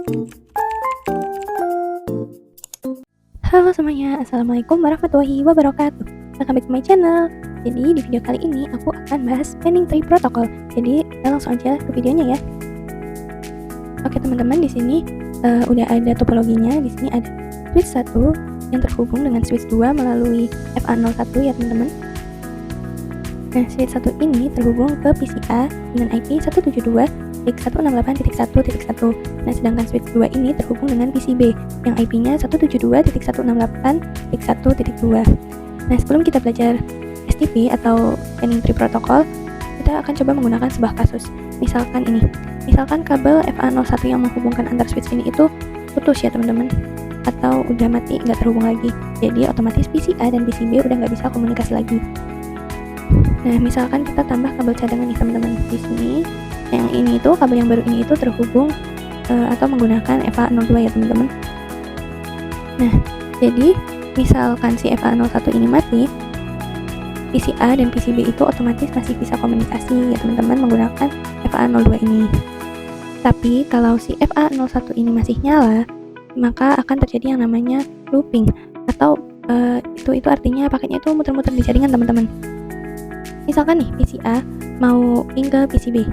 Halo semuanya, Assalamualaikum warahmatullahi wabarakatuh. Welcome back to my channel. Jadi di video kali ini aku akan bahas Spanning Tree Protocol. Jadi kita langsung aja ke videonya ya. Oke teman-teman, di sini udah ada topologinya. Di sini ada switch 1 yang terhubung dengan switch 2 melalui FA01 ya teman-teman. Nah, switch 1 ini terhubung ke PCA dengan IP 172.168.1.1. Nah, sedangkan switch 2 ini terhubung dengan PCB yang IP-nya 172.168.1.2. Nah, sebelum kita belajar STP atau Spanning Tree Protocol, kita akan coba menggunakan sebuah kasus. Misalkan kabel FA01 yang menghubungkan antar switch ini itu putus ya teman-teman, atau udah mati, nggak terhubung lagi. Jadi otomatis PCA dan PCB udah nggak bisa komunikasi lagi. Nah, misalkan kita tambah kabel cadangan nih teman-teman. Di sini yang ini itu kabel yang baru ini itu terhubung atau menggunakan FA02 ya teman-teman. Nah, jadi misalkan si FA01 ini mati, PCA dan PCB itu otomatis masih bisa komunikasi ya teman-teman menggunakan FA02 ini. Tapi kalau si FA01 ini masih nyala, maka akan terjadi yang namanya looping, atau itu artinya paketnya itu muter-muter di jaringan teman-teman. Misalkan nih PCA mau ping ke PCB.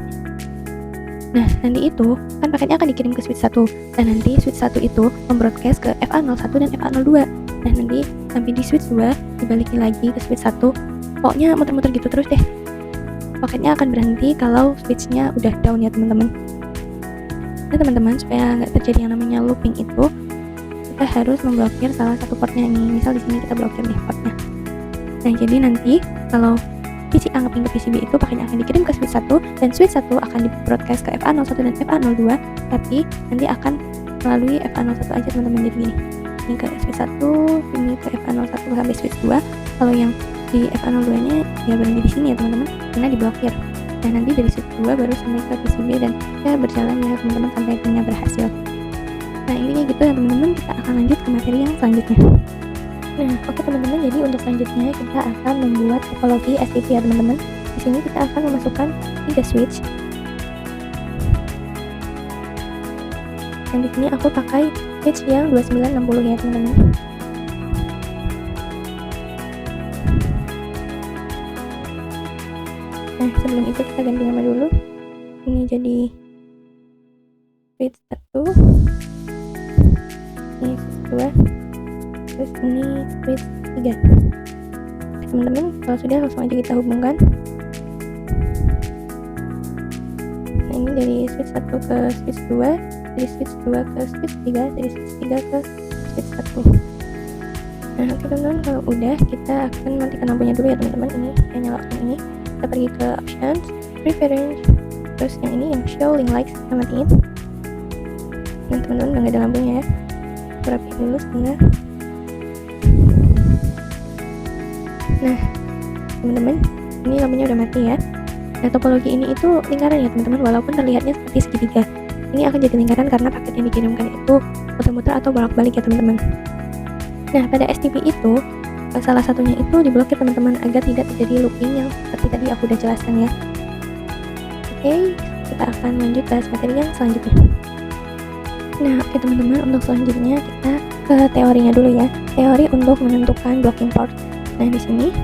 Nah, nanti itu kan paketnya akan dikirim ke switch 1, dan nanti switch 1 itu membroadcast ke FA01 dan FA02. Nah, nanti sampai di switch 2 dibalikin lagi ke switch 1. Pokoknya muter-muter gitu terus deh. Paketnya akan berhenti kalau switchnya udah down ya teman-teman. Nah, teman-teman, supaya nggak terjadi yang namanya looping itu, kita harus memblokir salah satu portnya ini. Misal di sini kita blokir nih portnya. Nah, jadi nanti kalau PCA ngeping ke PCB itu paketnya akan dikirim ke switch 1, dan switch 1 akan di-broadcast ke FA01 dan FA02, tapi nanti akan melalui FA01 aja teman-teman. Jadi gini, ini ke switch 1, ini ke FA01 sampai switch 2. Kalau yang di FA02 nya ya berhenti di sini ya teman-teman, karena diblokir. Nah, nanti dari switch 2 baru sampai ke PCB, dan ya berjalan ya teman-teman sampai akhirnya berhasil. Nah, intinya gitu ya teman-teman. Kita akan lanjut ke materi yang selanjutnya. Nah, oke teman-teman, jadi untuk selanjutnya kita akan membuat topologi STP ya teman-teman. Di sini kita akan memasukkan 3 switch. Dan di sini aku pakai switch yang 2960 ya teman-teman. Nah, sebelum itu kita ganti nama dulu. Ini jadi switch 1, ini switch 2, terus ini switch 3. Teman-teman, kalau sudah langsung aja kita hubungkan. Nah, ini dari switch 1 ke switch 2, dari switch 2 ke switch 3, dari switch 3 ke switch 1. Nah, oke teman-teman, kalau udah kita akan matikan lampunya dulu ya teman-teman. Ini saya nyalakan ini. Kita pergi ke options, preference, terus yang ini yang show link lights kita matiin. Nah, teman-teman udah nggak ada lampunya ya. Rapiin dulu sebentar. Nah, teman-teman, ini lampunya udah mati ya. Nah, topologi ini itu lingkaran ya teman-teman, walaupun terlihatnya seperti segitiga. Ini akan jadi lingkaran karena paket yang dikirimkan itu muter-muter atau bolak-balik ya teman-teman. Nah, pada STP itu salah satunya itu diblokir teman-teman agar tidak terjadi looping yang seperti tadi aku udah jelaskan ya. Oke, kita akan lanjut ke materi yang selanjutnya. Nah, oke teman-teman, untuk selanjutnya kita ke teorinya dulu ya. Teori untuk menentukan blocking port. Nah, di sini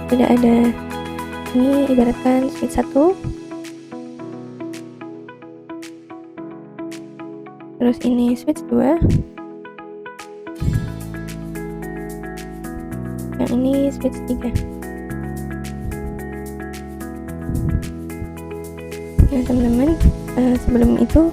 sudah ada, ini ibaratkan switch 1, terus ini switch 2, yang ini switch 3. Nah, teman-teman, sebelum itu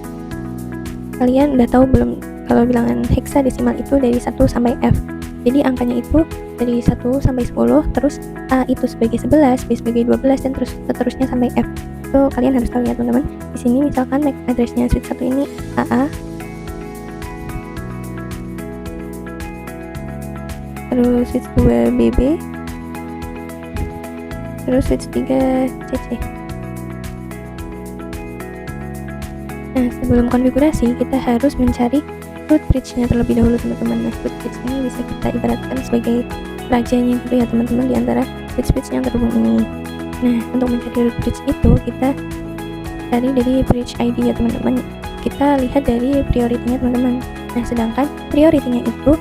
kalian udah tahu belum kalau bilangan heksadesimal itu dari 1 sampai F. Jadi angkanya itu dari 1 sampai 10, terus A itu sebagai 11, B sebagai 12, dan terus seterusnya sampai F. Itu kalian harus tahu ya teman-teman. Di sini misalkan MAC address-nya switch 1 ini AA, terus switch 2 BB, terus switch 3 CC. Nah, sebelum konfigurasi kita harus mencari root bridge-nya terlebih dahulu teman-teman. Nah, root bridge ini bisa kita ibaratkan sebagai rajanya gitu ya teman-teman di antara bridge-bridge yang terhubung ini. Nah, untuk mencari root bridge itu kita cari dari bridge ID ya teman-teman. kita lihat dari priority-nya teman-teman. Nah, sedangkan priority-nya itu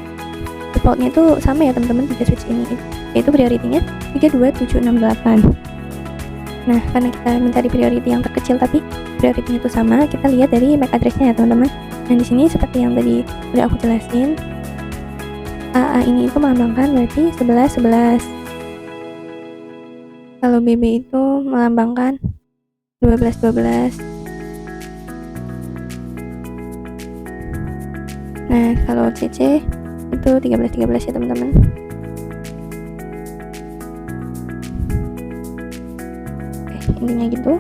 default-nya itu sama ya teman-teman, 3 switch ini, yaitu priority-nya 32768. Nah, karena kita mencari priority yang terkecil tapi priority-nya itu sama, kita lihat dari MAC address-nya ya teman-teman. Nah, di sini seperti yang tadi udah aku jelasin, AA ini itu melambangkan berarti 11 11. Kalau BB itu melambangkan 12 12. Nah, kalau CC itu 13 13 ya teman-teman. Oke, intinya gitu.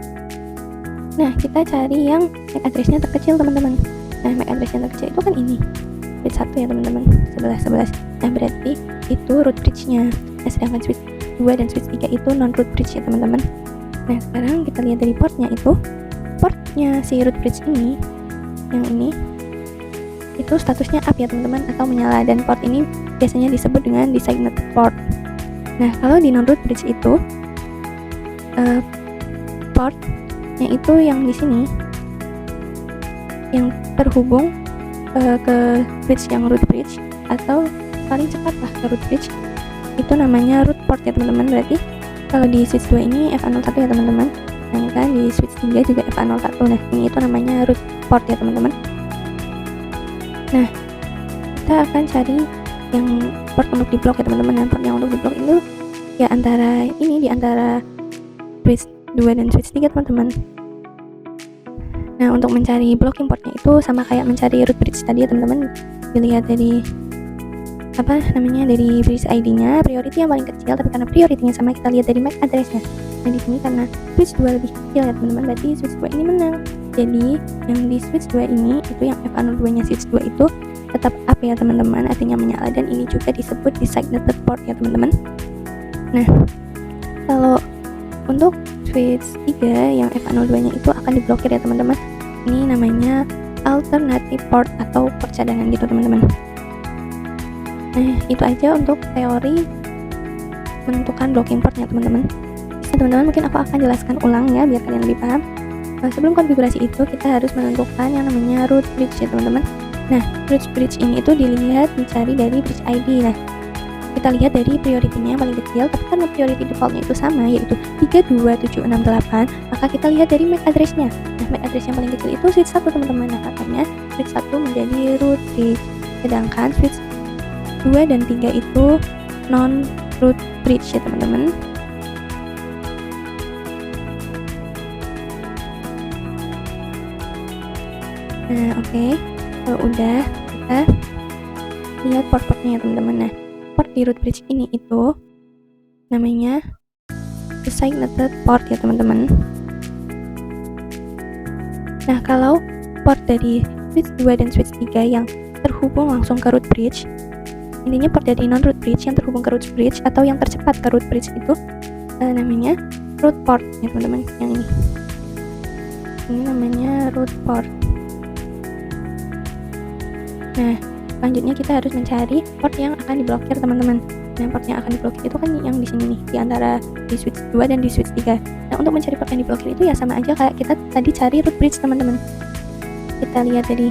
Nah, kita cari yang MAC address-nya terkecil teman-teman. Nah, MAC address-nya terkecil itu kan ini, switch 1 ya teman-teman, 11 11. Nah, berarti itu root bridge-nya. Nah, sedangkan switch 2 dan switch 3 itu non root bridge ya teman-teman. Nah, sekarang kita lihat dari portnya itu, portnya si root bridge ini, yang ini itu statusnya up ya teman-teman, atau menyala, dan port ini biasanya disebut dengan designated port. Nah, kalau di non root bridge itu portnya itu yang di sini yang terhubung ke bridge yang root bridge, atau paling cepat lah ke root bridge, itu namanya root port ya teman-teman. Berarti kalau di switch 2 ini FA01 ya teman-teman, sedangkan di switch 3 juga FA01. Nah, ini itu namanya root port ya teman-teman. Nah, kita akan cari yang port untuk di blok ya teman-teman. Nah, port yang untuk di blok itu ya antara ini, di antara switch 2 dan switch 3 teman-teman. Nah, untuk mencari blocking portnya itu sama kayak mencari root bridge tadi ya teman-teman. Dilihat dari dari bridge ID-nya, priority yang paling kecil, tapi karena priority-nya sama, kita lihat dari MAC address-nya. Nah, di sini karena switch 2 lebih kecil ya teman-teman, berarti switch 2 ini menang. Jadi yang di switch 2 ini, itu yang FA02 nya switch 2 itu tetap up ya teman-teman, artinya menyala, dan ini juga disebut designated port ya teman-teman. Nah, kalau untuk switch 3 yang FA02 nya itu akan diblokir ya teman-teman. Ini namanya alternative port atau port cadangan gitu teman-teman. Nah, itu aja untuk teori menentukan blocking portnya teman-teman. Teman-teman, mungkin aku akan jelaskan ulang ya biar kalian lebih paham. Sebelum konfigurasi itu kita harus menentukan yang namanya root bridge ya teman-teman. Nah, root bridge ini itu dilihat dicari dari bridge ID. Nah, kita lihat dari priority-nya yang paling kecil, tapi karena priority default-nya itu sama, yaitu 32768, maka kita lihat dari MAC address-nya. Nah, MAC address yang paling kecil itu switch 1 teman-teman. Nah, katanya switch 1 menjadi root bridge, sedangkan switch 2 dan 3 itu non root bridge ya teman-teman. Nah, oke. Kalau udah, kita lihat port-portnya ya teman-teman. Nah, port di root bridge ini itu namanya designated port ya teman-teman. Nah, kalau port dari switch 2 dan switch 3 yang terhubung langsung ke root bridge, intinya port dari non root bridge yang terhubung ke root bridge atau yang tercepat ke root bridge itu namanya root port ya teman-teman. Yang ini namanya root port. Nah, selanjutnya kita harus mencari port yang akan diblokir teman-teman. Nah, port yang akan diblokir itu kan yang di sini nih, di antara di switch 2 dan di switch 3. Nah, untuk mencari port yang diblokir itu ya sama aja kayak kita tadi cari root bridge teman-teman. Kita lihat dari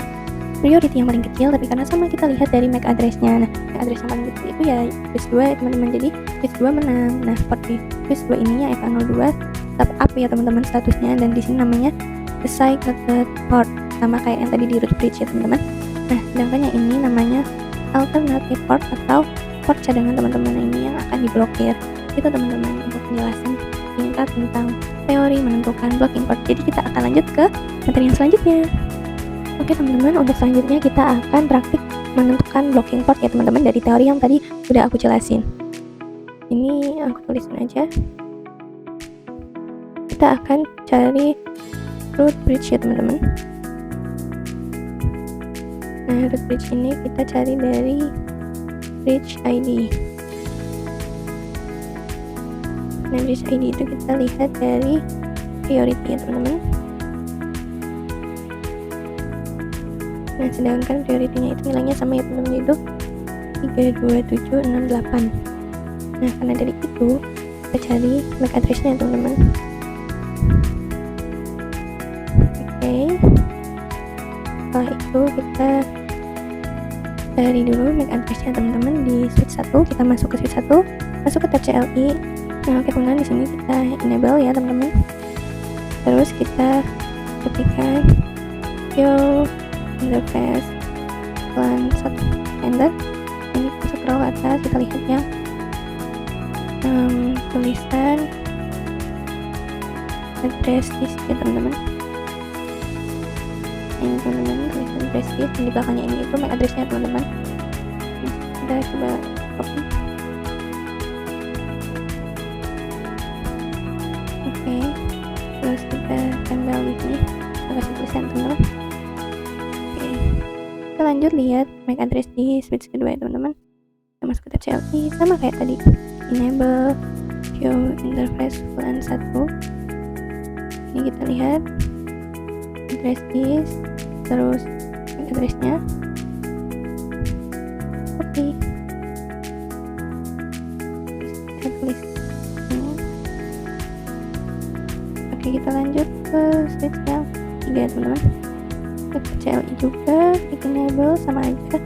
priority yang paling kecil, tapi karena sama kita lihat dari MAC address-nya. Nah, MAC address yang paling kecil itu ya switch 2 ya teman-teman. Jadi switch 2 menang. Nah, port di switch 2 ini ya FA02 tetap up ya teman-teman statusnya, dan di sini namanya designated port, sama kayak yang tadi di root bridge ya teman-teman. Nah, sedangkan yang ini namanya alternative port atau port cadangan teman-teman. Nah, ini yang akan diblokir. Itu teman-teman untuk penjelasan singkat tentang teori menentukan blocking port. Jadi kita akan lanjut ke materi yang selanjutnya. Oke teman-teman, untuk selanjutnya kita akan praktik menentukan blocking port ya teman-teman, dari teori yang tadi udah aku jelasin. Ini aku tulisin aja. Kita akan cari root bridge ya teman-teman. Nah, root bridge ini kita cari dari bridge ID. Nah, bridge ID itu kita lihat dari priority ya teman-teman. Nah, sedangkan priority-nya itu nilainya sama ya teman-teman, itu 32768. Nah, karena dari itu kita cari MAC address-nya teman-teman. Oke. setelah itu kita cari dulu MAC address-nya teman-teman di switch 1. Kita masuk ke switch 1, masuk ke tab CLI. Nah, oke teman-teman, di sini kita enable ya teman-teman. Terus kita ketikkan show interface LAN 1 enter. Ini kita scroll ke atas, kita lihat yang tulisan address list ya teman-teman. Ini teman-teman, tulisan address list, di belakangnya ini itu MAC address-nya teman-teman. Kita coba copy. Oke, terus kita tempel di sini, kita kasih tulisan teman-teman. Oke, kita lanjut lihat MAC address di switch kedua ya teman-teman. Kita masuk ke tab CLI, sama kayak tadi, enable show interface LAN 1. Ini kita lihat address list, terus MAC address-nya, copy, kita tulis ini. Oke, kita lanjut ke switch yang 3 teman-teman. Kita ke CLI juga, kita enable sama aja,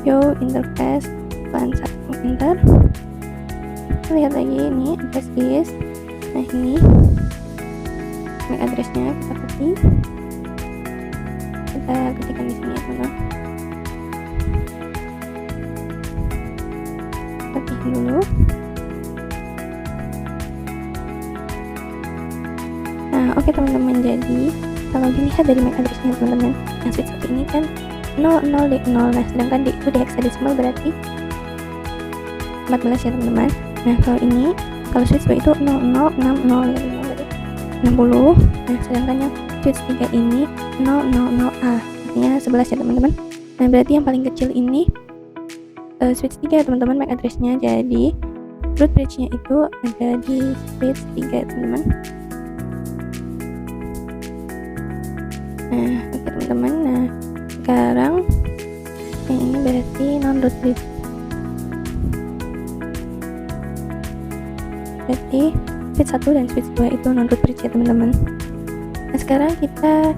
show interface LAN 1 enter. Kita lihat lagi ini address list. Nah, ini MAC address-nya kita copy, kita ketikkan di sini ya teman-teman. Copy dulu. Nah, oke teman-teman, jadi kalau dilihat dari MAC address-nya teman-teman, yang switch 1 ini kan 00D0. Nah, sedangkan D itu di hexadecimal berarti 14 ya teman-teman. Nah, kalau ini, kalau switch 2 itu 0060 ya teman-teman, berarti 60. Nah, sedangkan yang switch 3 ini 000A, artinya 11 ya teman-teman. Nah, berarti yang paling kecil ini switch 3 ya teman-teman MAC address-nya. Jadi root bridge-nya itu ada di switch 3 ya teman-teman. Nah, oke teman-teman. Nah, sekarang yang ini berarti non root bridge. Berarti switch 1 dan switch 2 itu non root bridge ya teman-teman. Nah, sekarang kita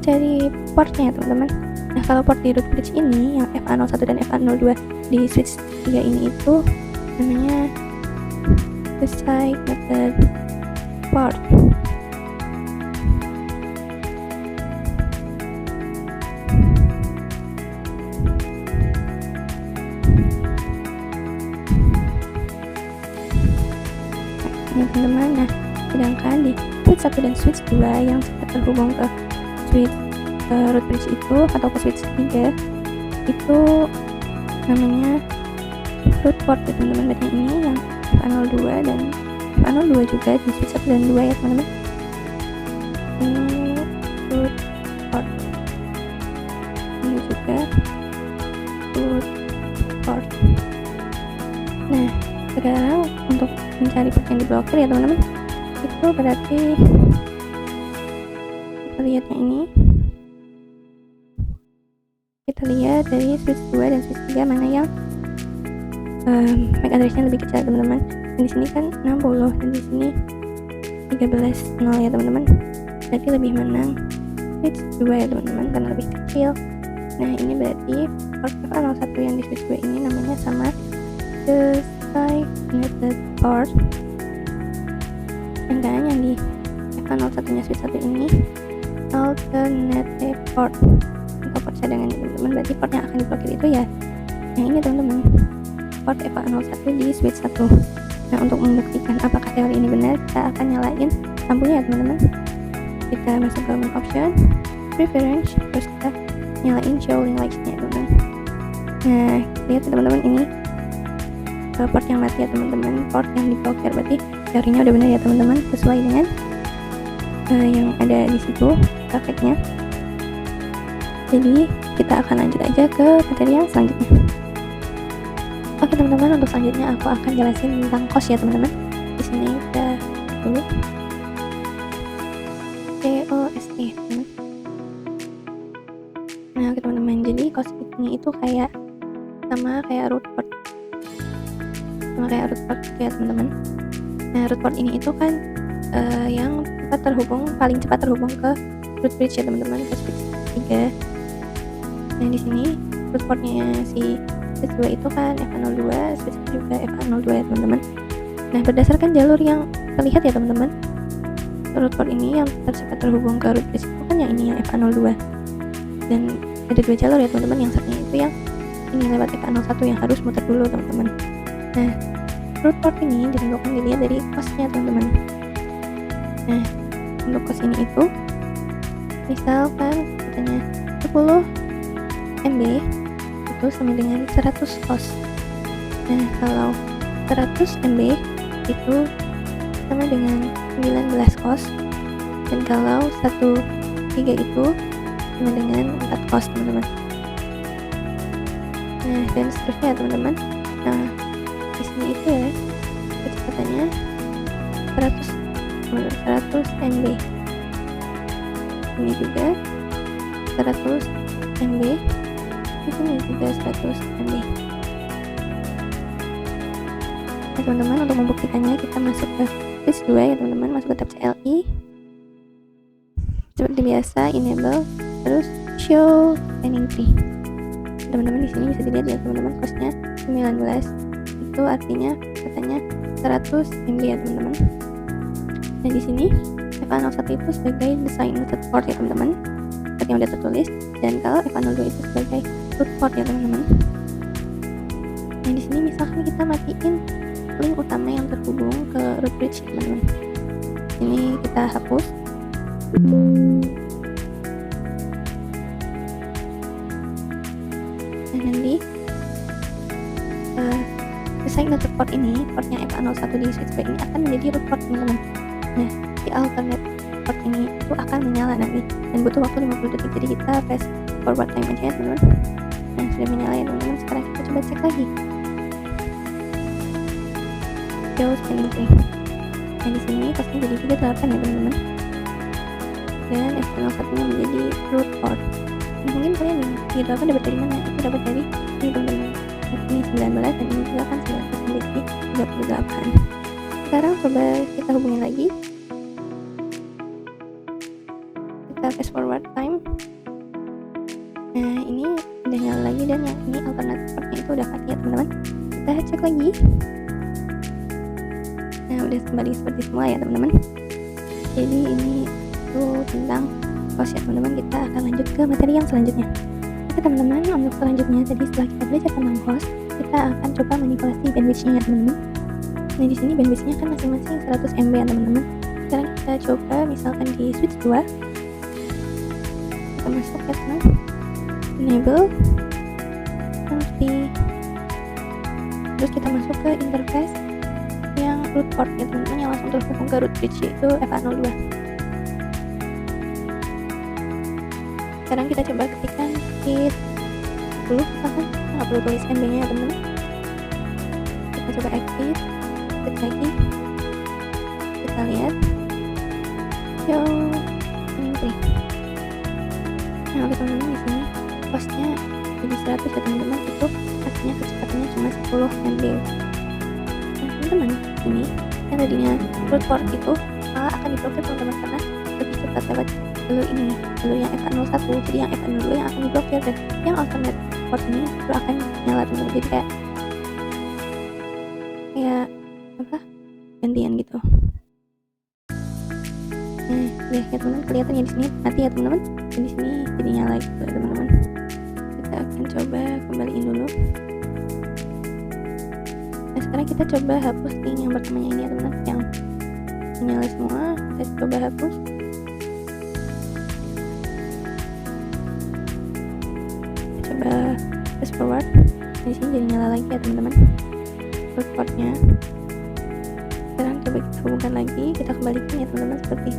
cari portnya ya teman-teman. Nah, kalau port di root bridge ini yang FA01 dan FA02 di switch 3 ini itu namanya designated port. Ini teman-teman. Nah, sedangkan di switch 1 dan switch 2 yang terhubung ke switch root bridge itu atau ke switch 3 itu namanya root port ya teman-teman. Berarti ini yang FA02 dan FA02 juga di switch 1 dan 2 ya teman-teman. Ini root port, ini juga root port. Nah, sekarang untuk mencari port yang diblokir ya teman-teman, itu berarti kita lihat yang ini, kita lihat dari switch 2 dan switch 3 mana yang MAC address-nya lebih kecil teman-teman. Dan di sini kan 60 dan di sini 13 ya teman-teman. Berarti lebih menang switch 2 ya teman-teman karena lebih kecil. Nah, ini berarti port FA01 yang di switch 2 ini namanya sama designated port. Sedangkan yang di FA01 nya switch 1 ini alternative port atau port cadangan ya teman-teman. Berarti port yang akan diblokir itu ya yang ini teman-teman, port FA01 di switch 1. Nah, untuk membuktikan apakah teori ini benar, kita akan nyalain lampunya ya teman-teman. Kita masuk ke menu option, preference, terus kita nyalain show link lights-nya teman-teman. Nah, lihat teman-teman, ini port yang mati ya teman-teman, port yang diblokir. Berarti teorinya udah benar ya teman-teman, sesuai dengan yang ada di situ prakteknya. Jadi kita akan lanjut aja ke materi yang selanjutnya. Oke teman-teman, untuk selanjutnya aku akan jelasin tentang COS ya teman-teman. Di sini kita dulu COSE. Nah, oke teman-teman, jadi COS ini itu sama kayak root port, ya teman-teman. Nah, root port ini itu kan yang paling cepat terhubung ke root bridge ya teman-teman, ke switch 3. Nah di sini root portnya si switch 2 itu kan FA02, switch 1 juga FA02 ya teman-teman. Nah berdasarkan jalur yang terlihat ya teman-teman, root port ini yang terhubung ke root bridge itu kan yang ini yang FA02, dan ada dua jalur ya teman-teman. Yang satunya itu yang ini lewat FA01 yang harus muter dulu teman-teman. Nah root port ini ditentukan dilihat dari costnya teman-teman. Nah untuk cost ini itu misalkan katanya 10 MB itu sama dengan 100 cost. Nah kalau 100 MB itu sama dengan 19 cost, dan kalau 1 giga itu sama dengan 4 cost teman-teman. Nah dan seterusnya teman-teman. Nah di sini itu ya kecepatannya 100 MB, ini juga 100 MB, di sini juga 100 MB. Nah teman-teman, untuk membuktikannya kita masuk ke switch 2 ya teman-teman, masuk ke tab CLI seperti biasa, enable, terus show pending tree. Teman-teman di sini bisa dilihat ya teman-teman, costnya 19, itu artinya katanya 100 MB ya teman-teman. Nah di sini FA01 itu sebagai designated port ya teman-teman, seperti yang udah tertulis, dan kalau FA02 itu sebagai root port ya teman-teman. Nah di sini misalkan kita matiin link utama yang terhubung ke root bridge ya teman-teman. Ini kita hapus. Nah nanti designated port ini, portnya FA01 di switch B ini akan menjadi root port teman-teman. Nah di alternate port ini itu akan menyala nanti, dan butuh waktu 50 detik, jadi kita fast forward time aja ya teman-teman. Nah sudah menyala ya teman-teman. Sekarang kita coba cek lagi jauh pending tree. Nah di sini costnya jadi 38 ya teman-teman, dan FA01 nya menjadi root port. Nah mungkin kalian nih 38 dapat dari mana? Itu dapat dari ini teman-teman, ini 19 dan ini juga kan 19 menjadi 38. Sekarang coba kita hubungin lagi, kita fast forward time. Nah ini udah nyala lagi, dan yang ini alternate portnya itu udah mati ya teman-teman. Kita cek lagi. Nah udah kembali seperti semula ya teman-teman. Jadi ini itu tentang cost ya teman-teman. Kita akan lanjut ke materi yang selanjutnya. Oke teman-teman, untuk selanjutnya tadi setelah kita belajar tentang cost, kita akan coba manipulasi bandwidth-nya ya teman-teman. Nah di sini bandwidth-nya kan masing-masing 100 MB ya teman-teman. Sekarang kita coba misalkan di switch 2, kita masuk ya teman, enable, nanti terus kita masuk ke interface yang root port ya teman-teman, yang langsung terhubung ke root bridge, yaitu FA02. Sekarang kita coba ketikkan hit 10, misalkan nggak perlu tulis MB nya ya teman-teman. Kita coba exit, klik lagi, kita lihat show pending tree. Nah oke teman-teman, di sini costnya jadi 100 ya teman-teman, itu artinya kecepatannya cuma 10 MB. Nah teman-teman, ini yang tadinya root port itu malah akan diblokir teman-teman, karena lebih cepat lewat jalur ini, jalur yang FA01. Jadi yang FA02 yang akan diblokir, dan yang alternate port ini itu akan nyala teman-teman. Jadi kayak apa, gantian gitu. Nah ya teman-teman, kelihatannya di sini mati ya teman-teman, dan di sini jadi nyala gitu ya teman-teman. Kita akan coba kembaliin dulu. Nah sekarang kita coba hapus link yang pertamanya ini ya teman-teman, yang menyala semua. Kita coba hapus. Kita coba fast forward. Di sini jadi nyala lagi ya teman-teman root portnya. Sekarang coba kita hubungkan lagi, kita kembalikan ya teman-teman seperti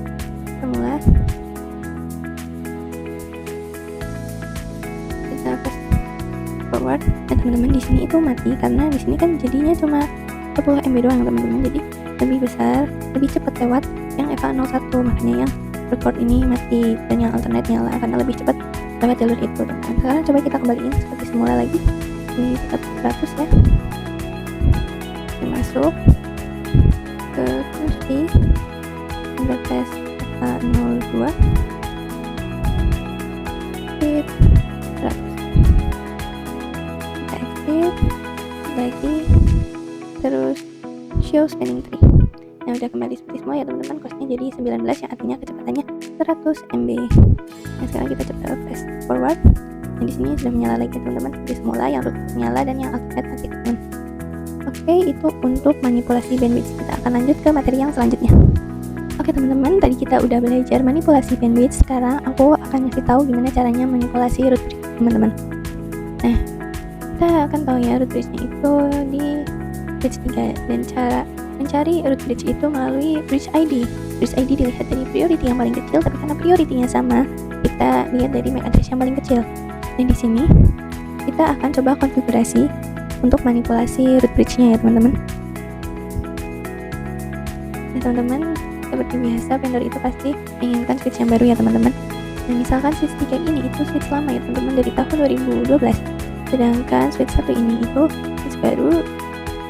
semula. Kita fast forward. Nah teman-teman, di sini itu mati karena di sini kan jadinya cuma 10 MB doang teman-teman, jadi lebih besar, lebih cepat lewat yang FA01, makanya yang root port ini mati, dan yang alternate nyala karena lebih cepat lewat jalur itu teman-teman. Sekarang coba kita kembaliin seperti semula lagi, ini tetap 100 ya. Kita masuk ke kursi interface FA02, hit 100. lagi, terus show spanning tree. Nah, udah kembali seperti semua ya teman-teman. Costnya jadi 19 yang artinya kecepatannya 100 MB. Nah, sekarang kita coba fast forward. Nah, di sini sudah menyala lagi teman-teman, seperti semula, yang root menyala dan yang alternate mati teman. Oke, itu untuk manipulasi bandwidth. Kita akan lanjut ke materi yang selanjutnya. Oke teman-teman, tadi kita udah belajar manipulasi bandwidth. Sekarang aku akan ngasih tahu gimana caranya manipulasi root bridge teman-teman. Nah, kita akan tahu ya root bridge-nya itu di bridge 3, dan cara mencari root bridge itu melalui bridge ID. Bridge ID dilihat dari priority yang paling kecil, tapi karena priority-nya sama, kita lihat dari MAC address yang paling kecil. Dan di sini kita akan coba konfigurasi untuk manipulasi root bridge-nya ya teman-teman. Nah teman-teman, seperti biasa vendor itu pasti menginginkan switch yang baru ya teman-teman. Nah misalkan switch 3 ini itu switch lama ya teman-teman, dari tahun 2012. Sedangkan switch 1 ini itu switch baru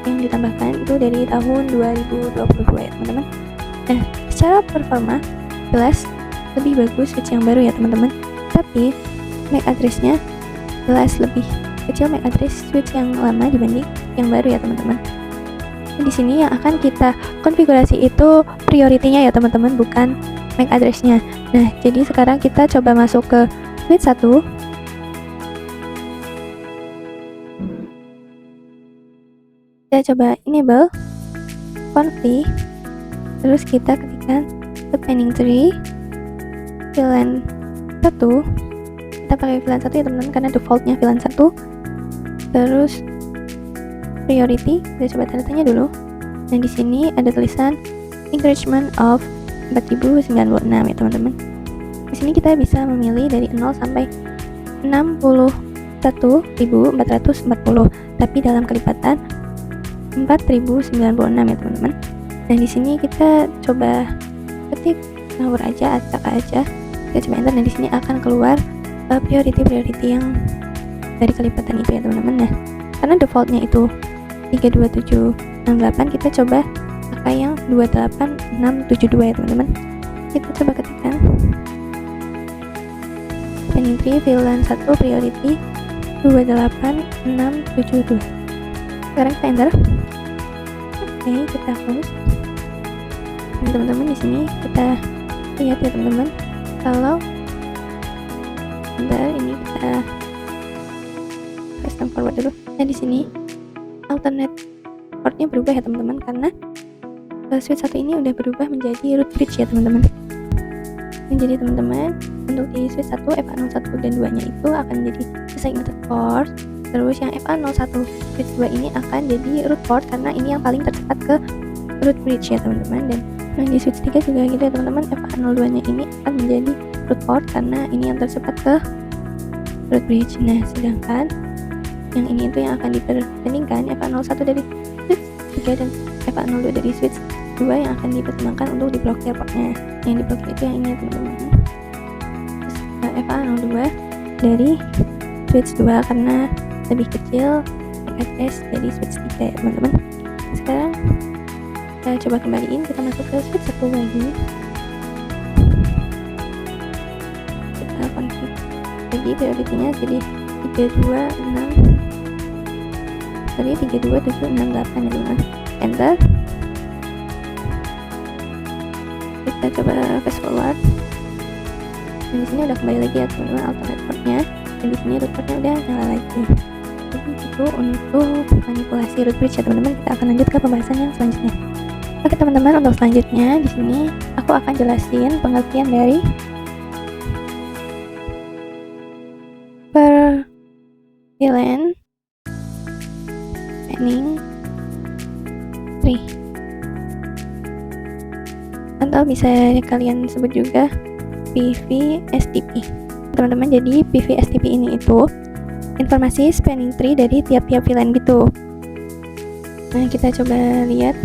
yang ditambahkan itu dari tahun 2022 ya teman-teman. Nah secara performa jelas lebih bagus switch yang baru ya teman-teman, tapi MAC address-nya jelas lebih kecil MAC address switch yang lama dibanding yang baru ya teman-teman. Di sini yang akan kita konfigurasi itu priority-nya ya teman-teman, bukan MAC address-nya. Nah, jadi sekarang kita coba masuk ke switch 1. Kita coba enable config, terus kita ketikkan spanning tree VLAN 1. Kita pakai VLAN 1 ya teman-teman karena defaultnya VLAN 1. Terus priority, kita coba tanda tanya dulu. Nah, di sini ada tulisan encouragement of 4096 ya teman-teman. Di sini kita bisa memilih dari 0 sampai 61.440, tapi dalam kelipatan 4096 ya teman-teman. Dan di sini kita coba ketik nomor aja, acak aja. Kita coba enter, dan di sini akan keluar priority yang dari kelipatan itu ya teman-teman. Nah, karena defaultnya itu 32768, kita coba pakai yang 28672 ya teman-teman. Kita coba ketikkan spanning tree VLAN 1 priority 28672. Sekarang kita enter. Oke, kita close. Nah, teman-teman, di sini kita lihat ya teman-teman, kalau bentar, ini kita custom forward dulu. Nah, di sini alternate portnya berubah ya teman-teman, karena switch 1 ini udah berubah menjadi root bridge ya teman-teman. Dan jadi teman-teman, untuk di switch 1 FA01 dan 2 nya itu akan jadi segmented port. Terus yang FA01 switch 2 ini akan jadi root port, karena ini yang paling tercepat ke root bridge ya teman-teman. Dan nah, di switch 3 juga gitu ya teman-teman, FA02 nya ini akan menjadi root port karena ini yang tercepat ke root bridge. Nah, sedangkan yang ini itu yang akan diperbandingkan, FA01 dari switch 3 dan FA02 dari switch 2 yang akan dipertimbangkan untuk diblokir portnya. Yang diblokir itu yang ini ya teman-teman. Terus FA02 dari switch 2 karena lebih kecil MAC address dari switch 3 ya teman-teman. Sekarang kita coba kembaliin, kita masuk ke switch 1 lagi. Kita config lagi priority-nya jadi 32768 ya teman-teman. Enter. Kita coba fast forward. Dan di sini udah kembali lagi ya teman-teman alternate port-nya. Dan di sini root port-nya udah nyala lagi. Jadi itu untuk manipulasi root bridge ya teman-teman. Kita akan lanjut ke pembahasan yang selanjutnya. Oke teman-teman, untuk selanjutnya di sini aku akan jelasin pengertian dari per VLAN spanning tree, atau bisa kalian sebut juga PV-STP teman-teman. Jadi PV-STP ini itu informasi spanning tree dari tiap-tiap VLAN gitu. Nah, kita coba lihat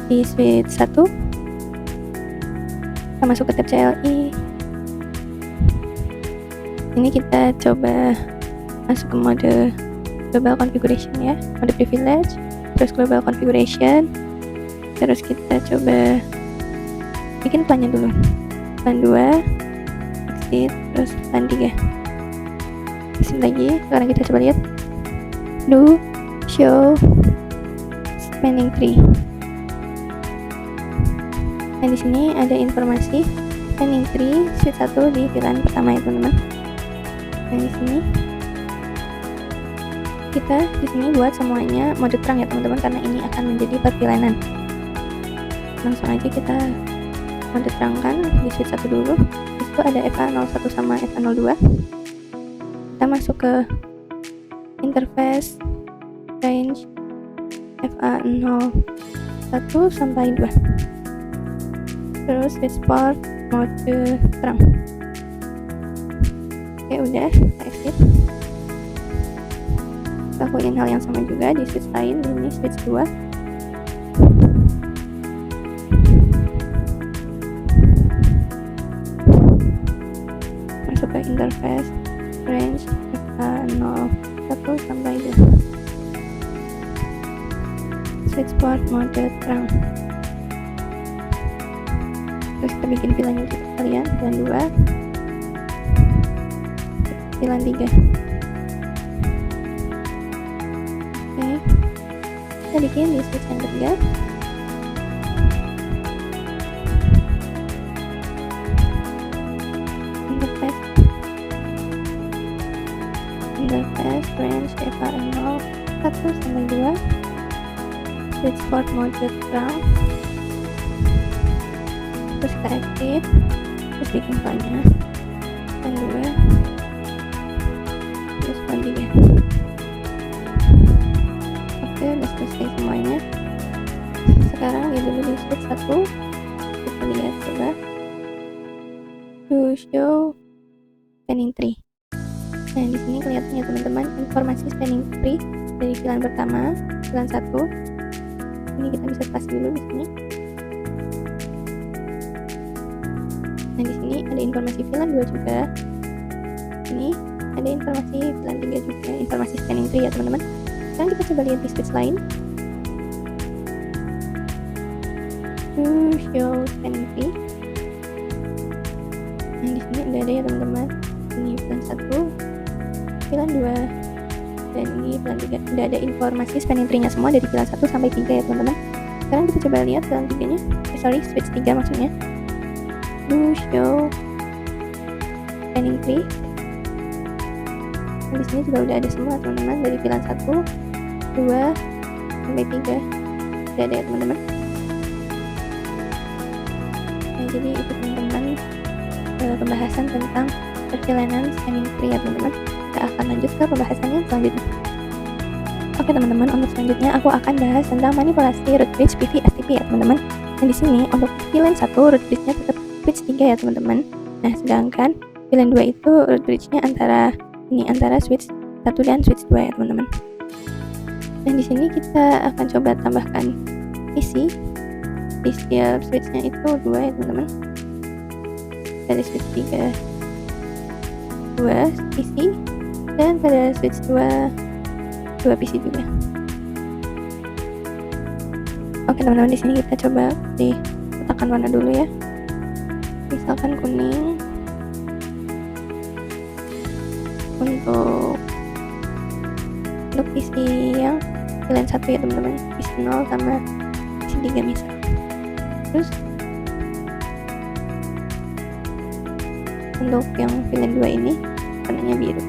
di switch 1. Kita masuk ke tab CLI. Ini kita coba masuk ke mode global configuration ya, mode privilege, terus global configuration. Terus kita coba bikin plannya dulu, plan 2 exit, terus plan 3 exit lagi. Sekarang kita coba lihat do show spanning tree. Nah, di sini ada informasi spanning tree switch 1 di VLAN pertama ya teman-teman. Nah, di sini kita buat semuanya mode terang ya teman-teman, karena ini akan menjadi pervilanan. Langsung aja kita mode terangkan di switch 1 dulu. Disitu ada FA01 sama FA02. Kita masuk ke interface range FA01 sampai 2. Terus switch port mode terang. Oke, udah, kita exit. Lakuin hal yang sama juga di switch lain, ini switch 2. Masuk ke interface range FA01 sampai 2. Switch port mode terang. Terus kita bikin VLAN juga kalian, VLAN 2, VLAN 3. Oke, kita bikin di switch yang ketiga. Interface range FA01 sampai 2. Switch port mode terang. Terus kita exit, terus bikin filenya yang 2, terus yang 3. Oke, udah selesai semuanya. Sekarang lihat dulu di switch 1, kita lihat coba to show spanning tree. Nah, di sini kelihatan ya teman-teman informasi spanning tree dari VLAN pertama, VLAN 1. Ini kita bisa pas dulu di sini. Nah, di sini ada informasi VLAN 2 juga. Ini ada informasi VLAN 3 juga, informasi spanning tree ya teman-teman. Sekarang kita coba lihat di switch lain. To show spanning tree. Nah, di sini udah ada ya teman-teman. Ini VLAN 1, VLAN 2, dan ini VLAN 3. Udah ada informasi spanning tree-nya semua dari VLAN 1 sampai 3 ya teman-teman. Sekarang kita coba lihat VLAN 3-nya. Switch 3 maksudnya. To show spanning tree. Nah, di sini juga udah ada semua teman-teman dari VLAN 1, 2 sampai 3. Udah ada ya teman-teman. Nah, jadi itu teman-teman pembahasan tentang perjalanan spanning tree ya teman-teman. Kita akan lanjut ke pembahasannya selanjutnya. Oke teman-teman, untuk selanjutnya aku akan bahas tentang manipulasi root bridge PV STP ya teman-teman. Nah, di sini untuk VLAN 1 root bridge-nya tetap switch 3 ya teman-teman. Nah, sedangkan VLAN 2 itu root bridge-nya antara switch 1 dan switch 2 ya teman-teman. Nah, di sini kita akan coba tambahkan PC di setiap switch-nya itu 2 ya teman-teman. Dari switch 3 2 PC, dan pada switch 2 PC juga. Oke teman-teman, di sini kita coba letakkan warna dulu ya. Misalkan kuning. Untuk PC yang VLAN 1 ya teman-teman, PC 0 sama PC 3 misal. Terus untuk yang VLAN 2 ini warnanya biru.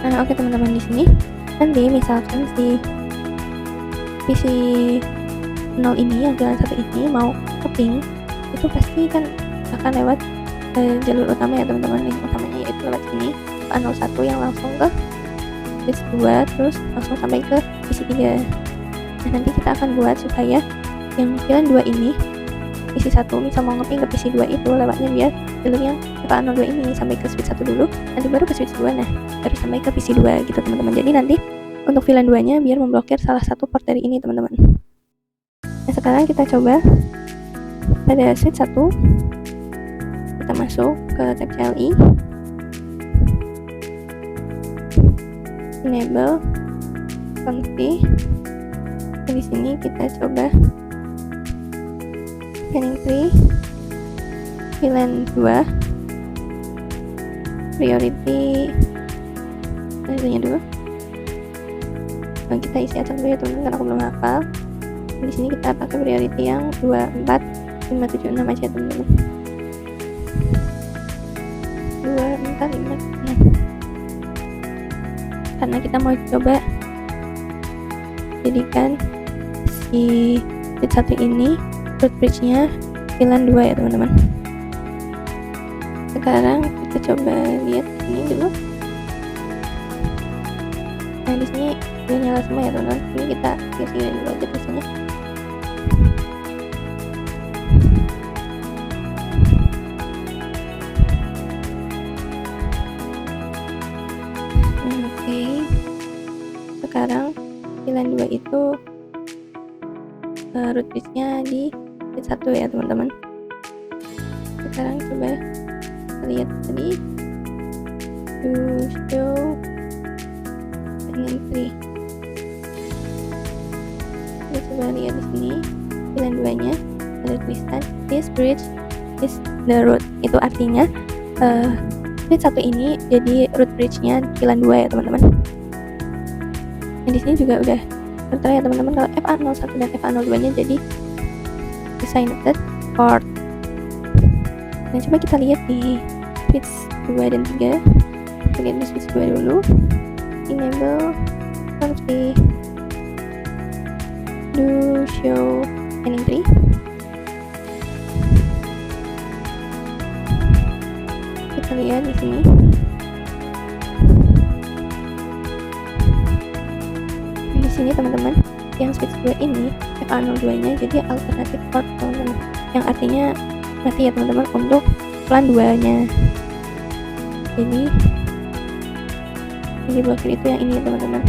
Nah, oke teman-teman, di sini nanti misalkan si PC 0 ini yang VLAN 1 ini mau ke ping, itu pasti kan akan lewat jalur utama ya teman-teman. Link utamanya yaitu lewat sini FA01 yang langsung ke switch 2 terus langsung sampai ke PC 3. Nah, nanti kita akan buat supaya yang VLAN 2 ini PC 1 misal mau ngeping ke PC 2 itu lewatnya biar jalur yang FA02 ini sampai ke switch 1 dulu, nanti baru ke switch 2, nah baru sampai ke PC 2 gitu teman-teman. Jadi nanti untuk VLAN 2 nya biar memblokir salah satu port dari ini teman-teman. Nah, sekarang kita coba pada switch 1 kita masuk ke tab CLI, enable config. Di sini kita coba spanning tree VLAN 2 priority Itunya dulu. Kita isi acak dulu ya teman-teman, karena aku belum hafal. Di sini kita pakai priority yang 2, 4, 5, 7, 6 aja teman-teman. 2, 4, 5, 6. Karena kita mau coba jadikan si bit 1 ini root bridge-nya VLAN 2 ya teman-teman. Sekarang kita coba lihat ini dulu. Nah di sini udah nyala semua ya teman-teman. Ini kita isi dulu aja biasanya. Oke. Sekarang VLAN 2 itu root bridge-nya di bit 1 ya teman-teman. Sekarang coba lihat tadi to show entry. Kita coba lihat di sini VLAN 2 nya ada tulisan this bridge is the root. Itu artinya bit 1 ini jadi root bridge-nya VLAN 2 ya teman-teman. Nah di sini juga udah tertera ya teman-teman kalau FA01 dan FA02 nya jadi designated port. Nah coba kita lihat di switch 2 dan 3. Kita lihat di switch 2 dulu. Enable config do show entry. Kita lihat di sini. Di sini teman-teman, yang switch 2 ini FA02 nya jadi alternative port teman-teman, yang artinya mati ya teman-teman untuk VLAN 2 nya. Jadi yang diblokir itu yang ini ya teman-teman,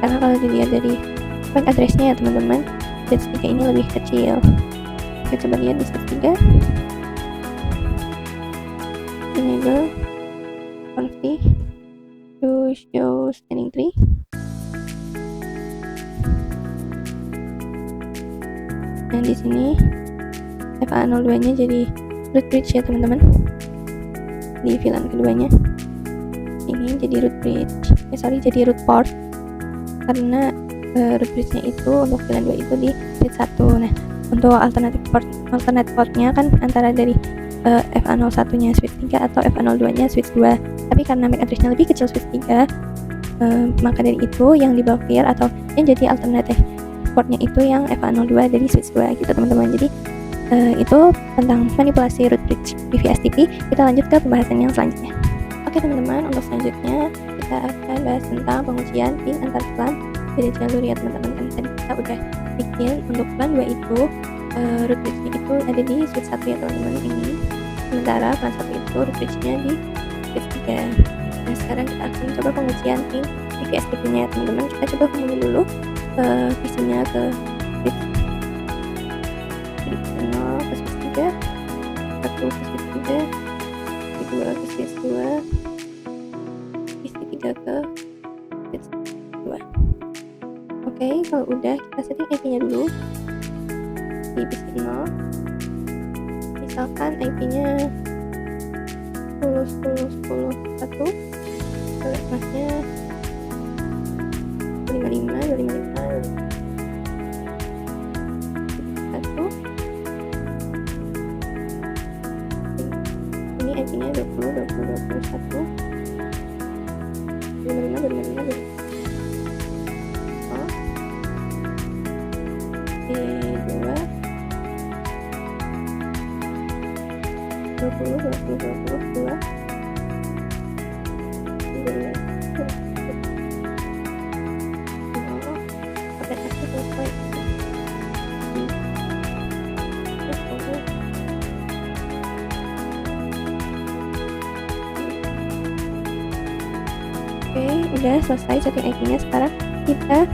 karena kalau dilihat dari MAC address-nya ya teman-teman, switch 3 ini lebih kecil. Kita coba lihat di switch 3. Enable config to show standing tree. Nah di sini FA02 nya jadi root bridge ya teman-teman. Di VLAN keduanya ini jadi root bridge, jadi root port, karena root bridge nya itu untuk VLAN 2 itu di bit 1. Nah untuk alternate portnya kan antara dari FA01 nya switch 3 atau FA02 nya switch 2, tapi karena MAC address nya lebih kecil switch 3, maka dari itu yang diblokir atau yang jadi alternatif portnya itu yang FA02 dari switch 2 gitu teman-teman. Jadi itu tentang manipulasi root bridge PVSTP. Kita lanjut ke pembahasan yang selanjutnya. Oke teman-teman, untuk selanjutnya kita akan bahas tentang pengujian pin antar VLAN beda jalur ya teman-teman. Kan tadi kita udah bikin untuk VLAN 2 itu root bridge-nya itu ada di switch 1 ya teman-teman ini. Sementara VLAN 1 itu root bridge-nya di switch 3. Nah sekarang kita akan coba pengujian pin PVSTP-nya ya teman-teman. Kita coba hubungin dulu visinya ke switch 0 ke switch 3, 1 ke switch 3, 2 ke switch 2, visi 3 ke switch 2. Oke, kalau udah kita setting IP-nya dulu di visi 0. Misalkan IP-nya 10.10.10.1, masnya 55.255.1. Ini IP-nya 20.20.21, 55.255. D2 20.20.22. Oke, udah selesai setting IP-nya. Sekarang kita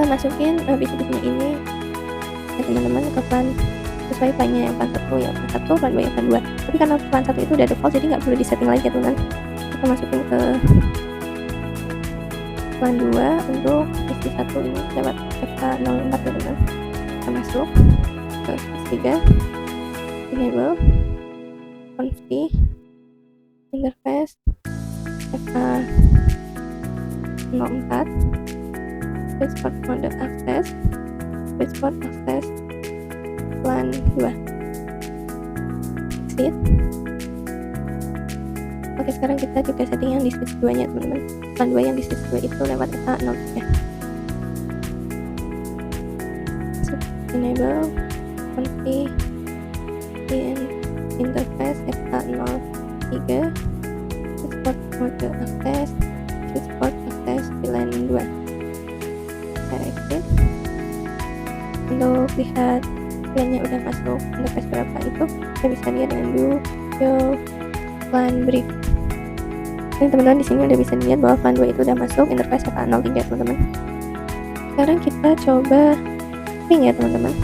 masukin bit-bitnya ini ya teman-teman ke plan sesuai plannya, yang plan 1 ya plan 1, plan 2 ya plan 2. Tapi karena plan 1 itu udah default jadi nggak perlu disetting lagi ya teman-teman. Kita masukin ke plan 2 untuk isi 1 ini lewat FA04 ya teman-teman. Kita masuk ke isi 3, enable config interface FA 04, switch port mode access, switch port access LAN 2, exit. Oke, sekarang kita juga setting yang di switch 2 nya teman-teman. LAN 2 yang di switch 2 itu lewat FA03. Enable config in interface FA03, switch port mode access, switch port access di LAN 2. Kita exit. Untuk lihat LAN-nya udah masuk interface berapa itu kita bisa lihat dengan view LAN brief. Ini teman-teman di sini udah bisa dilihat bahwa LAN 2 itu udah masuk interface FA03 teman-teman. Sekarang kita coba ping ya teman-teman.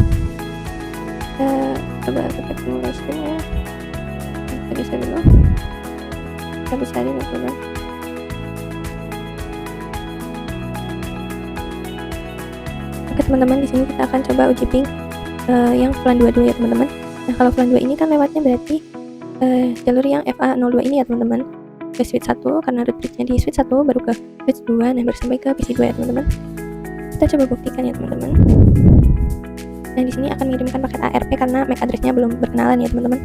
Kita coba pakai simulation-nya. Kita bisa dulu. Kita bisa lihat teman-teman. Oke teman-teman, di sini kita akan coba uji ping yang LAN 2 dulu ya teman-teman. Nah kalau LAN 2 ini kan lewatnya berarti jalur yang FA02 ini ya teman-teman, ke switch 1 karena root bridge-nya di switch 1 baru ke switch 2, nah baru sampai ke PC 2 ya teman-teman. Kita coba buktikan ya teman-teman. Nah di sini akan mengirimkan paket ARP karena MAC address-nya belum berkenalan ya teman-teman.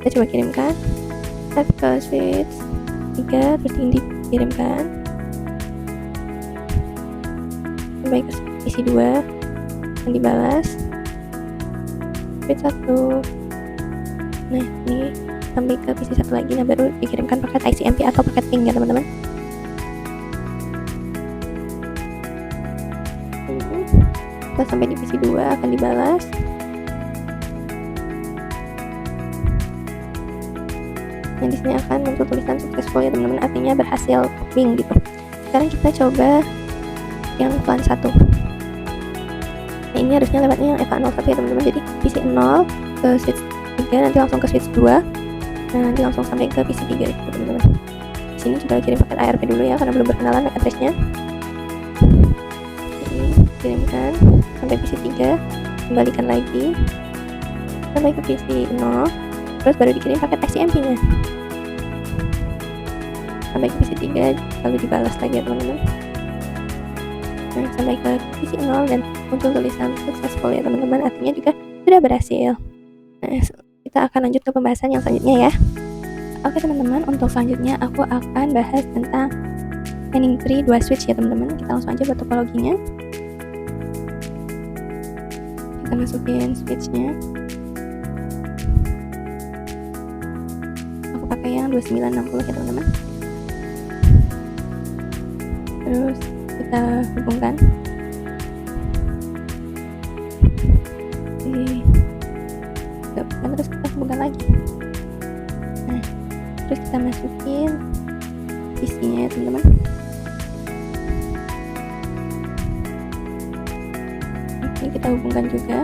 Kita coba kirimkan, set ke switch 3 terus ini dikirimkan sampai ke PC 2 yang dibalas switch 1. Nah ini sampai ke PC 1 lagi, nah baru dikirimkan paket ICMP atau paket ping ya teman-teman. Setelah sampai di PC 2 akan dibalas. Nah di sini akan muncul tulisan successful ya teman-teman, artinya berhasil ping gitu. Sekarang kita coba yang LAN 1. Nah ini harusnya lewatnya yang FA01 ya teman-teman, jadi PC 0 ke switch 3 nanti langsung ke switch 2, nah nanti langsung sampai ke PC 3 gitu teman-teman. Di sini coba kirim paket ARP dulu ya karena belum berkenalan MAC address-nya. Ini kirimkan sampai PC 3, kembalikan lagi sampai ke PC 0, terus baru dikirim paket ICMP-nya sampai ke PC 3, lalu dibalas lagi ya teman-teman. Nah sampai ke PC 0 dan muncul tulisan successful ya teman-teman, artinya juga sudah berhasil. Nah kita akan lanjut ke pembahasan yang selanjutnya ya. Oke teman-teman, untuk selanjutnya aku akan bahas tentang spanning tree 2 switch ya teman-teman. Kita langsung aja buat topologinya. Kita masukin switch-nya. Aku pakai yang 2960 ya teman-teman. Terus kita hubungkan terus kita hubungkan lagi. Nah terus kita masukin PC-nya ya teman-teman. Ini kita hubungkan juga.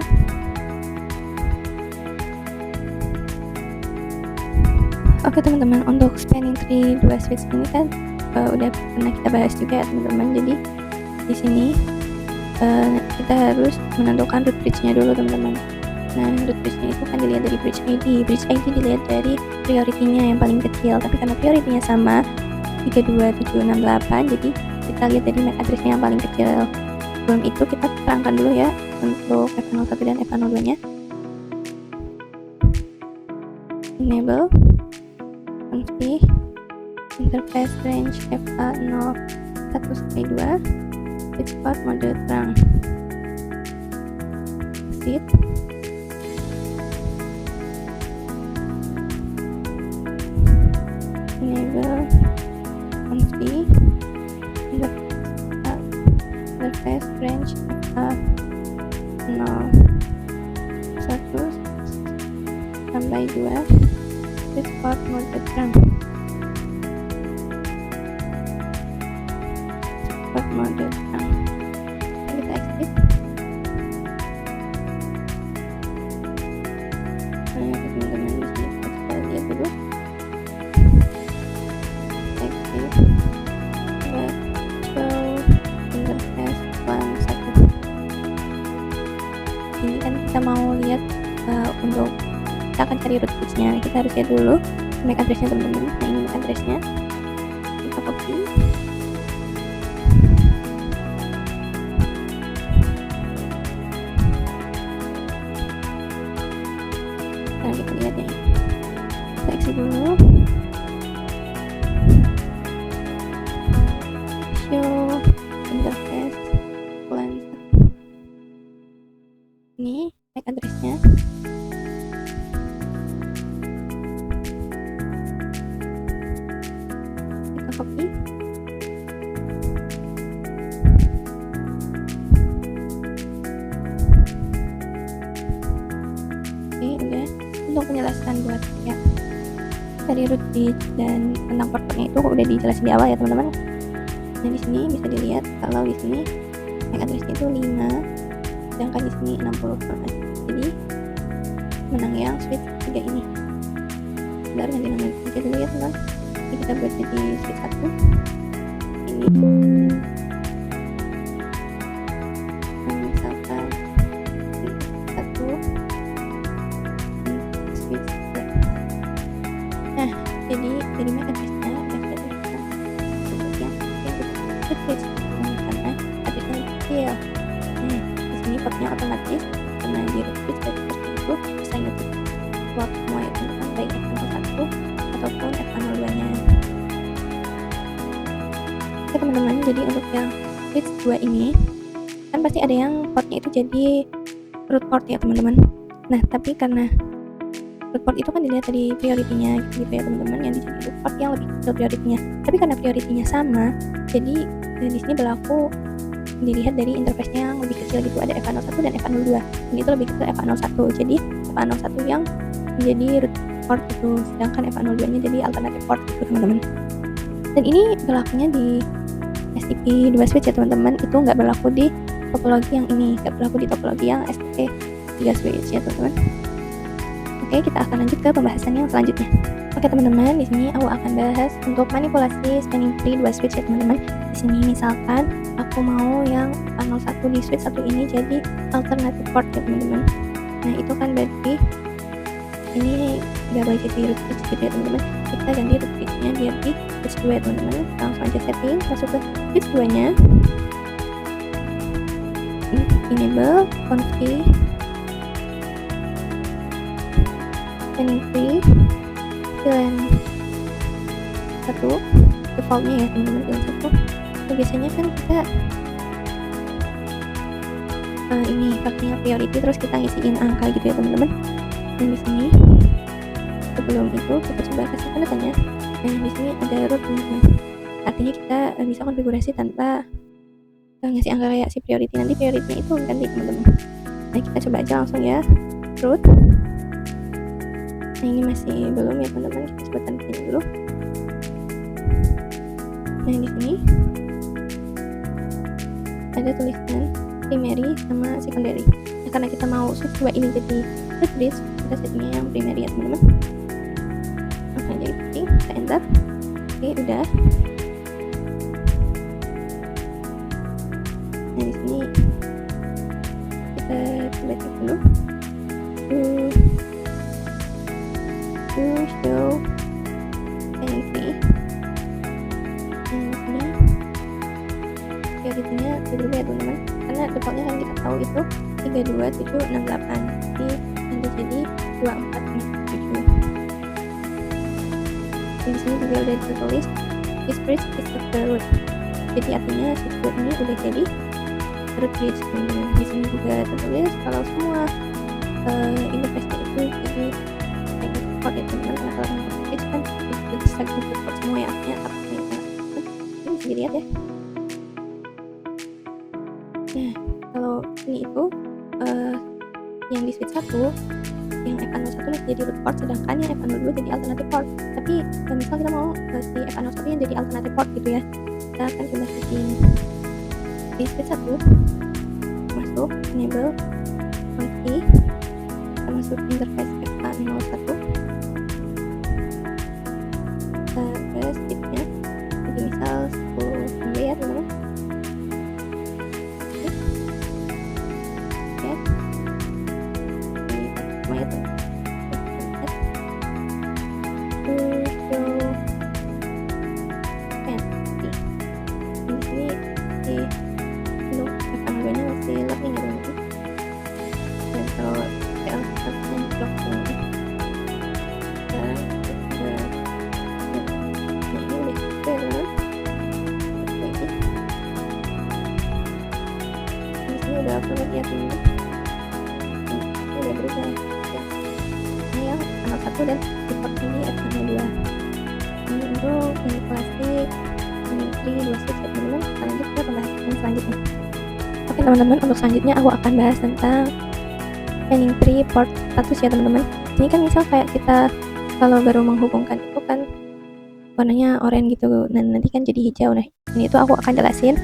Oke teman-teman, untuk spanning tree 2 switch ini kan udah pernah kita bahas juga ya teman-teman. Jadi di sini kita harus menentukan root bridge-nya dulu teman-teman. Nah root bridge-nya itu kan dilihat dari bridge ID. Bridge ID dilihat dari priority-nya yang paling kecil, tapi karena priority-nya sama 32768, jadi kita lihat dari MAC address-nya yang paling kecil. Sebelum itu kita terangkan dulu ya untuk FA01 dan FA02 nya. Enable config interface range FA01-2 switch port mode terang, exit. Enable config interface range FA01 sampai 2 switch port mode terang, port mode terang. Kita exit. Nah teman-teman di sini kita lihat dulu. Exit. Show interface LAN 1. Ini kan kita mau lihat untuk kita akan cari root bridge-nya. Kita harus lihat dulu MAC address-nya teman-teman. Nah ini MAC address-nya, kita copy, Seleksi dulu, show interface plan. Ini MAC address-nya. Kita copy. Oke, udah. Untuk penjelasan buat ya dari root bridge dan tentang port-portnya itu udah dijelasin di awal ya teman-teman. Nah di sini bisa dilihat kalau di sini MAC address-nya itu 5, sedangkan di sini 60. Jadi menang yang switch 3 ini. Bentar, ganti nama aja dulu ya teman. Ini kita buat jadi switch 1. Ini misalkan switch 1 switch 2. Nah jadi dari MAC address-nya udah kita bisa sebut yang switch karena address-nya kecil. Nah di sini portnya otomatis karena di root switch seperti itu bisa ngetik port semua ya teman-teman, baik F01 ataupun F02 nya. Oke teman-teman, jadi untuk yang switch 2 ini kan pasti ada yang portnya itu jadi root port ya teman-teman. Nah tapi karena root port itu kan dilihat dari priority-nya gitu ya teman-teman, yang dijadi root port yang lebih kecil priority-nya. Tapi karena priority-nya sama, jadi di sini berlaku dilihat dari interface-nya yang lebih kecil gitu, ada F01 dan F02, dan itu lebih kecil F01. Jadi F01 yang menjadi root port itu, sedangkan F02 nya jadi alternative port gitu teman-teman. Dan ini berlakunya di STP 2 switch ya teman-teman, itu nggak berlaku di topologi yang ini, nggak berlaku di topologi yang STP 3 switch ya teman-teman. Oke, kita akan lanjut ke pembahasan yang selanjutnya. Oke teman-teman, di sini aku akan bahas untuk manipulasi spanning tree 2 switch ya teman-teman. Di sini misalkan aku mau yang F01 di switch 1 ini jadi alternative port ya teman-teman. Nah itu kan berarti ini nggak boleh jadi root switch gitu ya teman-teman. Kita ganti root switch-nya biar di switch 2 ya teman-teman. Langsung aja setting, masuk ke switch 2 nya, enable config spanning tree pilihan 1 defaultnya ya teman-teman, pilihan 1. Nah, biasanya kan kita ini pakainya priority terus kita ngisiin angka gitu ya teman-teman. Dan di sini sebelum itu kita coba kasih tanda tanya. Nah di sini ada root teman-teman, artinya kita bisa konfigurasi tanpa ngasih angka kayak si priority, nanti priority-nya itu ganti teman-teman. Nah kita coba aja langsung ya root. Nah ini masih belum ya teman-teman, kita coba tanda tanya dulu. Nah di sini ada tulisan primary sama secondary. Nah karena kita mau switch 2 ini jadi root bridge, kita settingnya yang primary ya teman-teman. Langsung aja kita enter. Oke udah. Nah di sini kita coba cek dulu. Show spanning tree. Nah di sini priority-nya dulu ya teman-teman, karena defaultnya kan kita tahu itu 32768, jadi nanti jadi 2467. Di sini juga udah tertulis this bridge is the root, jadi artinya switch 2 ini udah jadi root bridge teman-teman. Di sini juga tertulis kalau semua interface-nya itu jadi segment port ya teman-teman, karena kalau root bridge kan itu segment port semua ya, artinya ini bisa dilihat ya. Nah kalau ini itu yang di switch 1 yang F01 masih jadi root port, sedangkan yang F02 jadi alternative port. Tapi misal kita mau si F01 yang jadi alternative port gitu ya, kita akan coba setting di switch 1, masuk enable config, kita masuk interface F01, kita ke speednya jadi misal 10 MB ya teman-teman. ya teman-teman. Ini udah berubah ya. Ini yang F1 dan report ini F1 2. Ini untuk yang klasik, ini 3 26 ya teman-teman. Kita lanjut ke pembahasan selanjutnya. Oke teman-teman, untuk selanjutnya aku akan bahas tentang spanning tree port status ya teman-teman. Ini kan misal kayak kita kalau baru menghubungkan itu kan warnanya oranye gitu, dan nanti kan jadi hijau. Nah ini tuh aku akan jelasin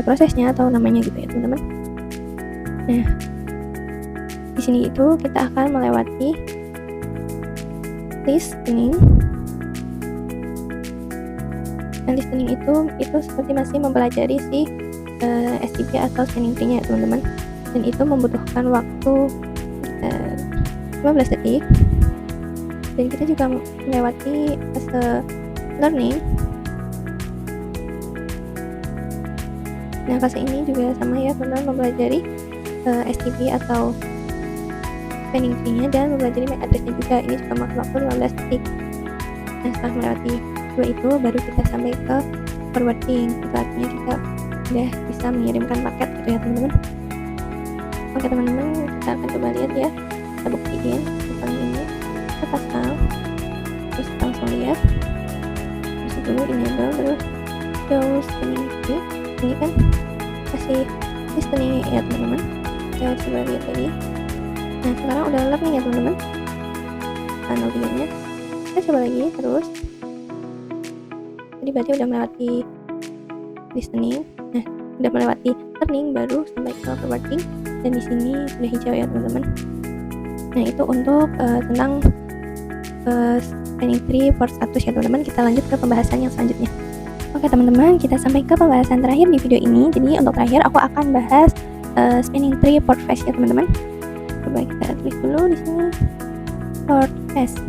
prosesnya atau namanya gitu ya teman-teman. Nah di sini itu kita akan melewati listening. Nah listening itu seperti masih mempelajari si STP atau spanning tree-nya ya teman-teman, dan itu membutuhkan waktu 15 detik, dan kita juga melewati fase learning. Nah fase ini juga sama ya teman-teman, mempelajari STP atau spanning tree-nya dan mempelajari MAC address-nya juga. Ini juga makan waktu 15 detik. Nah setelah melewati dua itu baru kita sampai ke forwarding. Itu artinya kita udah bisa mengirimkan paket gitu ya teman-teman. Oke teman-teman, kita akan coba lihat ya, kita buktiin seperti ini. Kita pasang, terus kita langsung lihat, masuk dulu enable, terus show spanning tree. Ini kan kasih listening ya teman-teman. Kita coba lihat lagi. Nah sekarang udah learning ya teman-teman, analognya. Kita coba lagi terus. Jadi berarti udah melewati listening. Nah udah melewati learning baru sampai ke forwarding, dan di sini sudah hijau ya teman-teman. Nah itu untuk tentang spanning tree port status ya teman-teman. Kita lanjut ke pembahasan yang selanjutnya. Oke teman-teman, kita sampai ke pembahasan terakhir di video ini. Jadi untuk terakhir aku akan bahas spanning tree port phase ya teman-teman. Coba kita tulis dulu di sini port phase.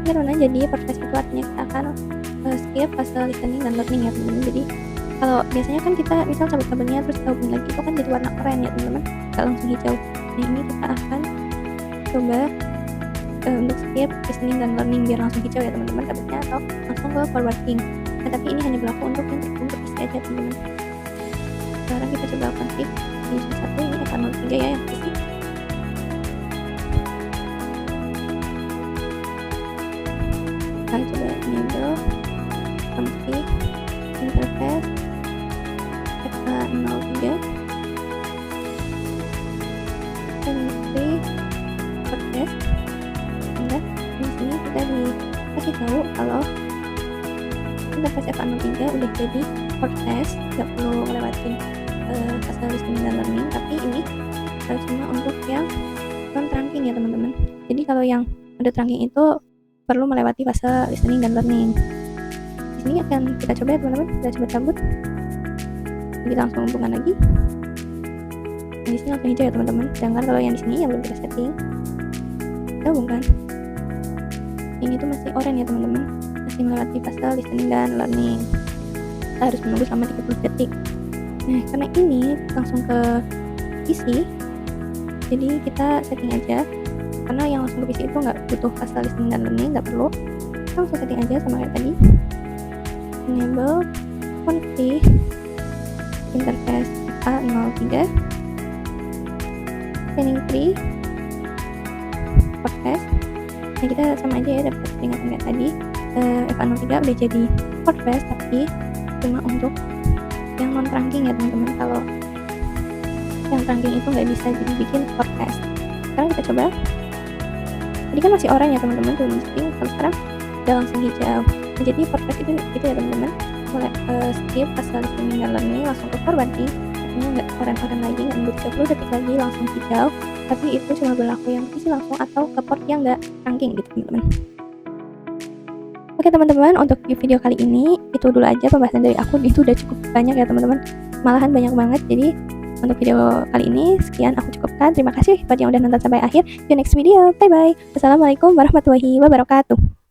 Karena jadi port phase itu artinya kita akan skip fase listening dan learning ya teman-teman. Jadi kalau biasanya kan kita misal cabut kabelnya terus kita hubungin lagi, itu kan jadi warna oranye ya teman-teman, nggak langsung hijau. Nah ini kita akan coba untuk skip listening dan learning biar langsung hijau ya teman-teman kabelnya, atau langsung ke forwarding. Nah tapi ini hanya berlaku untuk yang terhubung isi aja teman-teman. Sekarang kita coba config di satu, ini F03 ya yang isi. Kita coba enable config interface F03 spanning tree port phase. Nah di sini kita dikasih tahu kalau interface F03 udah jadi port phase, nggak perlu ngelewatin fase listening dan learning. Tapi ini cuma untuk yang non trunking ya teman-teman. Jadi kalau yang ada trunking itu perlu melewati fase listening dan learning. Di sini akan kita coba ya teman-teman, kita coba cabut, kita langsung hubungkan lagi. Nah, di sini langsung hijau ya teman-teman. Sedangkan kalau yang di sini yang belum kita setting, kita hubungkan, ini tuh masih oranye ya teman-teman, masih melewati fase listening dan learning. Kita harus menunggu selama 30 detik. Nah karena ini langsung ke PC, jadi kita setting aja. Karena yang langsung ke PC itu nggak butuh fase listening dan learning, nggak perlu. Kita langsung setting aja sama kayak tadi. Enable config interface A03 spanning tree port phase. Nah kita sama aja ya, dapat peringatan kayak tadi. F03 udah jadi port phase, tapi cuma untuk yang non trunking ya teman-teman. Kalau yang trunking itu nggak bisa dibikin port phase. Sekarang kita coba. Jadi kan masih oranye ya teman-teman, belum setting. Kalau sekarang udah langsung hijau. Jadi port phase itu ya teman-teman, mulai skip fase listening dan learning langsung ke forwarding. Artinya nggak oranye lagi, nggak nunggu 30 detik lagi langsung hijau. Tapi itu cuma berlaku yang isi langsung atau ke port yang nggak trunking gitu teman-teman. Oke teman-teman, untuk di video kali ini itu dulu aja pembahasan dari aku. Itu udah cukup banyak ya teman-teman, malahan banyak banget. Jadi untuk video kali ini sekian aku cukupkan. Terima kasih buat yang udah nonton sampai akhir. See you next video, bye bye. Wassalamualaikum warahmatullahi wabarakatuh.